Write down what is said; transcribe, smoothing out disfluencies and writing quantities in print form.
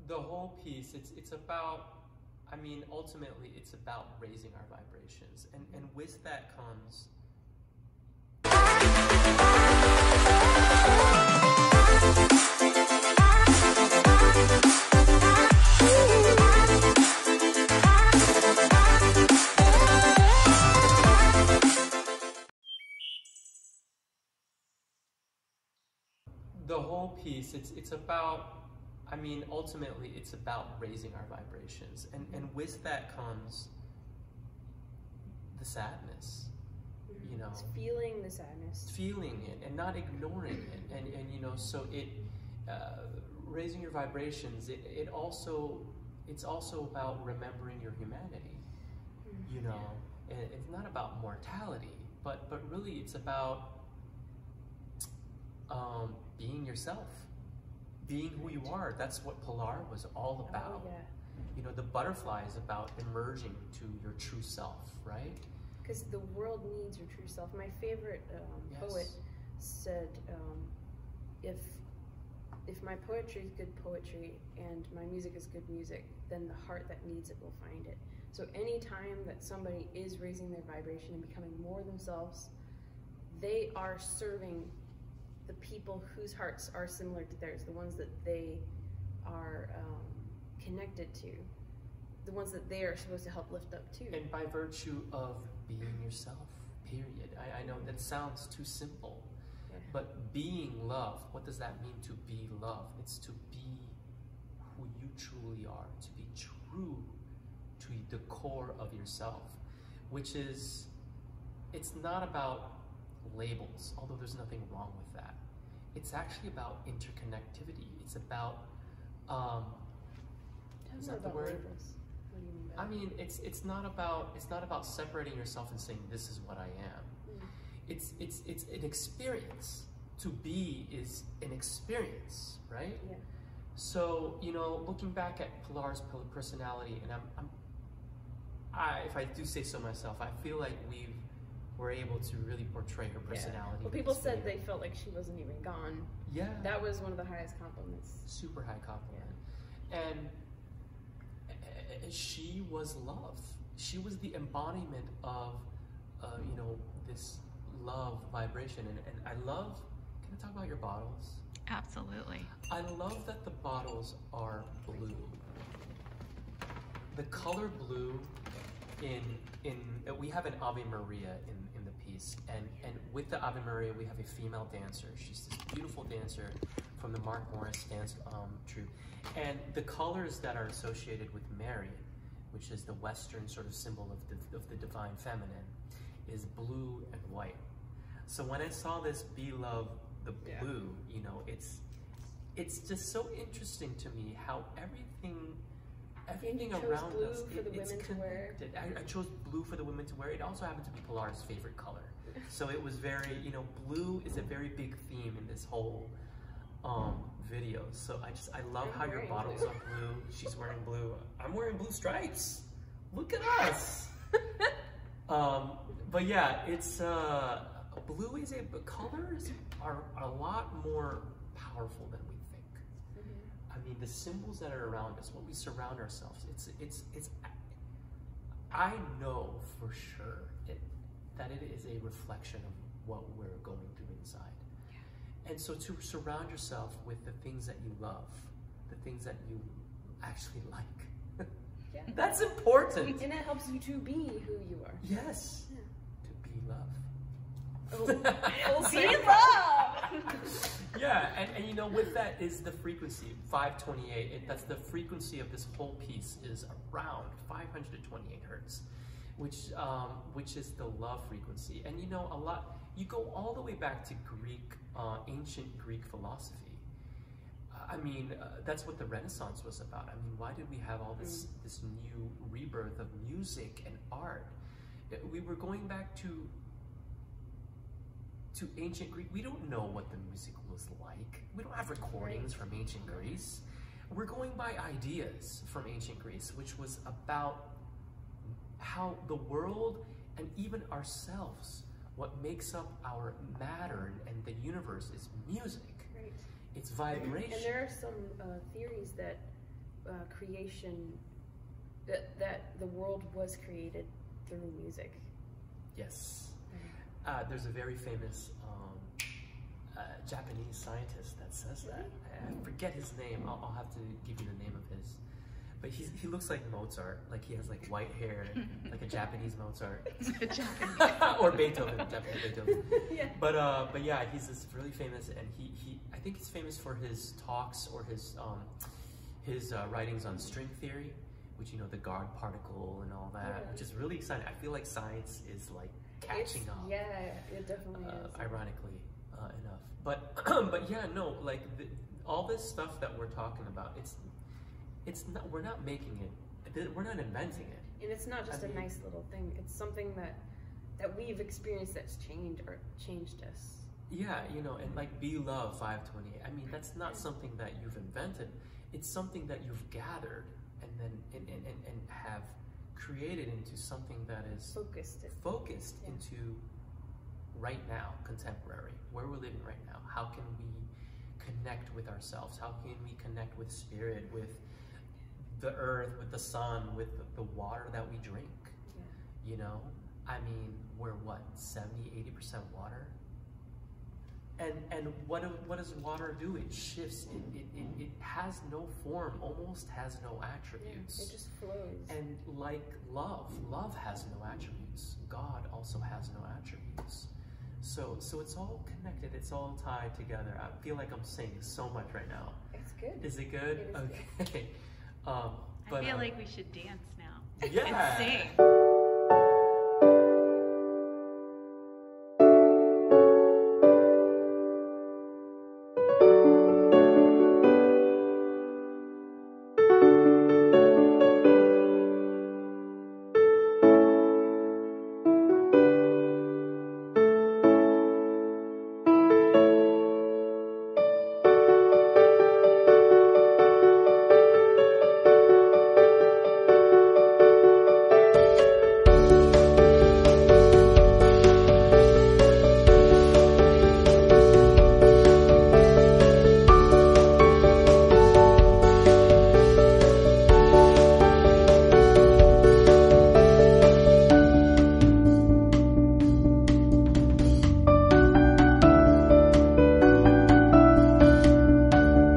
The whole piece, it's about, I mean, ultimately it's about raising our vibrations, and with that comes the whole piece, it's about, I mean, ultimately it's about raising our vibrations, and with that comes the sadness, you know. It's feeling the sadness. Feeling it and not ignoring it, and you know, so it, raising your vibrations, it's also about remembering your humanity, you know, and it's not about mortality, but really it's about being yourself, being who you are. That's what Pilar was all about. Oh, yeah. You know, the butterfly is about emerging to your true self, right? Because the world needs your true self. My favorite poet said, if my poetry is good poetry and my music is good music, then the heart that needs it will find it. So anytime that somebody is raising their vibration and becoming more themselves, they are serving the people whose hearts are similar to theirs, the ones that they are connected to, the ones that they are supposed to help lift up too. And by virtue of being yourself, period. I know that sounds too simple, but being love, what does that mean, to be love? It's to be who you truly are, to be true to the core of yourself, which is, it's not about labels, although there's nothing wrong with that. It's actually about interconnectivity. It's about, is that the word? Labels. What do you mean by I mean, it's not about separating yourself and saying this is what I am. It's an experience. To be is an experience, right? Yeah. So, you know, looking back at Pilar's personality, and if I do say so myself, I feel like we're able to really portray her personality. Well, people said they felt like she wasn't even gone. Yeah. That was one of the highest compliments. Super high compliment. Yeah. And she was love. She was the embodiment of, you know, this love vibration. And I love, can I talk about your bottles? Absolutely. I love that the bottles are blue. The color blue we have an Ave Maria in the piece, and with the Ave Maria we have a female dancer. She's this beautiful dancer from the Mark Morris dance troupe, and the colors that are associated with Mary, which is the Western sort of symbol of the divine feminine, is blue and white. So when I saw this Be Love, the blue, you know, it's just so interesting to me how everything around us, it's connected. I chose blue for the women to wear. It also happened to be Pilar's favorite color. So it was very, you know, blue is a very big theme in this whole video. So I love how your bottles are blue. She's wearing blue. I'm wearing blue stripes. Look at us. But yeah, it's, blue is colors are a lot more powerful than we think. I mean, the symbols that are around us, what we surround ourselves, I know for sure that it is a reflection of what we're going through inside. Yeah. And so to surround yourself with the things that you love, the things that you actually like, that's important. And it helps you to be who you are. Yes, to be love. Oh, be love! Yeah, and you know, with that is the frequency, 528. That's the frequency of this whole piece is around 528 hertz, which is the love frequency. And you know, you go all the way back to Greek, ancient Greek philosophy. I mean, that's what the Renaissance was about. I mean, why did we have all this new rebirth of music and art? We were going back to ancient Greek. We don't know what the music was like. We don't have recordings from ancient Greece. We're going by ideas from ancient Greece, which was about how the world and even ourselves, what makes up our matter and the universe is music. Right. It's vibration. And there are some theories that creation, that the world was created through music. Yes. There's a very famous Japanese scientist that says that. I forget his name. I'll have to give you the name of his. But he looks like Mozart. Like he has like white hair, like a Japanese Mozart. Or Beethoven, Japanese Beethoven. Yeah. But yeah, he's this really famous, and he I think he's famous for his talks or his writings on string theory, which, you know, the God particle and all that, Yeah. which is really exciting. I feel like science is like catching up. Yeah, it definitely is. Ironically enough. But but yeah, no, like all this stuff that we're talking about, it's not, we're not making it, we're not inventing it. And it's not just a nice little thing. It's something that we've experienced that's changed us. Yeah, you know, and like Be Love 528. I mean, that's not something that you've invented. It's something that you've gathered and then and have created into something that is focused Yeah. into right now, contemporary, where we're living right now. How can we connect with ourselves? How can we connect with spirit, with the earth, with the sun, with the water that we drink? Yeah. You know, I mean, we're what, 70–80% water? And what does water do? It shifts. It has no form, almost has no attributes. Yeah, it just flows. And like love has no attributes. God also has no attributes. So it's all connected. It's all tied together. I feel like I'm saying so much right now. It's good. Is it good? It is Okay. good. But, I feel like we should dance now. Yeah. And sing.